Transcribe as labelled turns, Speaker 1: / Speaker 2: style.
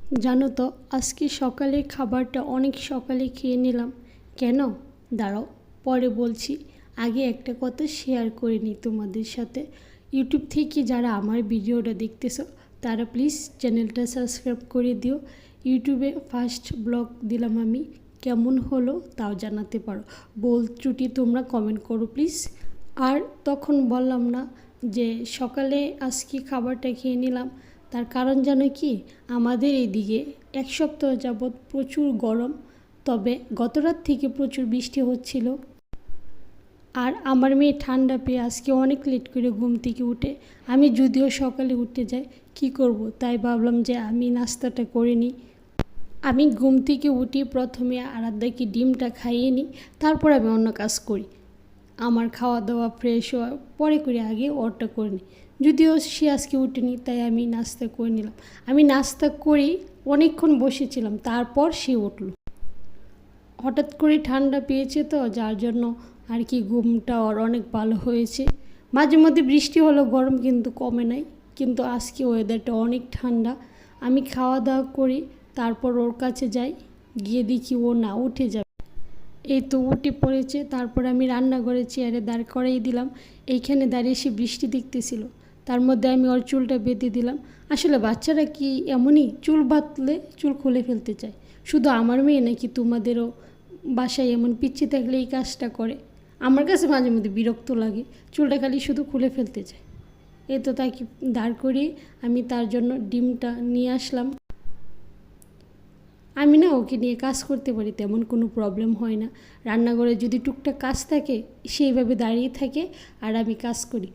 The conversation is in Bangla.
Speaker 1: জানো তো আজকে সকালের খাবারটা অনেক সকালে খেয়ে নিলাম। কেন? দাঁড়াও, পরে বলছি। আগে একটা কথা শেয়ার করে নিই তোমাদের সাথে। ইউটিউব থেকে যারা আমার ভিডিওটা দেখতেছো তারা প্লিজ চ্যানেলটা সাবস্ক্রাইব করে দিও। ইউটিউবে ফার্স্ট ব্লগ দিলাম আমি, কেমন হলো তাও জানাতে পারো। ভুল ত্রুটি তোমরা কমেন্ট করো প্লিজ। আর তখন বললাম না যে সকালে আজকে খাবারটা খেয়ে নিলাম, তার কারণ জানো কি? আমাদের এইদিকে এক সপ্তাহ যাবৎ প্রচুর গরম, তবে গত রাত থেকে প্রচুর বৃষ্টি হচ্ছিল। আর আমার মেয়ে ঠান্ডা পেয়ে আজকে অনেক লেট করে ঘুম থেকে উঠে, আমি যদিও সকালে উঠতে যাই, কি করব, তাই ভাবলাম যে আমি নাস্তাটা করে নিই। আমি ঘুম থেকে উঠি প্রথমে আরাধ্যাকে ডিমটা খাইয়ে নিই, তারপর আমি অন্য কাজ করি। আমার খাওয়া দাওয়া ফ্রেশ হওয়া পরে করে, আগে ওরটা করে নিই। যদিও সে আজকে উঠেনি তাই আমি নাস্তা করে নিলাম। আমি নাস্তা করেই অনেকক্ষণ বসেছিলাম, তারপর সে উঠল। হঠাৎ করে ঠান্ডা পেয়েছে তো, যার জন্য আর কি ঘুমটা ওর অনেক ভালো হয়েছে। মাঝে মধ্যে বৃষ্টি হলো, গরম কিন্তু কমে নাই। কিন্তু আজকে ওয়েদারটা অনেক ঠান্ডা। আমি খাওয়া দাওয়া করি, তারপর ওর কাছে যাই, গিয়ে দেখি ও না উঠে যাবে। এই তো উঠে পড়েছে। তারপর আমি রান্নাঘরে চেয়ারে দাঁড় করাই দিলাম। এইখানে দাঁড়িয়ে সে বৃষ্টি দেখতেছিল, তার মধ্যে আমি ওর চুলটা বেঁধে দিলাম। আসলে বাচ্চারা কি এমনই, চুল বাঁধলে চুল খুলে ফেলতে চায়। শুধু আমার মেয়ে নাকি তোমাদেরও বাসায় এমন পিচ্ছি থাকলে এই কাজটা করে? আমার কাছে মাঝে মধ্যে বিরক্ত লাগে, চুলটা খালি শুধু খুলে ফেলতে চায়। এই তো তাকে দাঁড় করিয়ে আমি তার জন্য ডিমটা নিয়ে আসলাম। আমি না ওকে নিয়ে কাজ করতে পারি, তেমন কোনো প্রবলেম হয় না। রান্নাঘরে যদি টুকটাক কাজ থাকে সেইভাবে দাঁড়িয়ে থাকে আর আমি কাজ করি।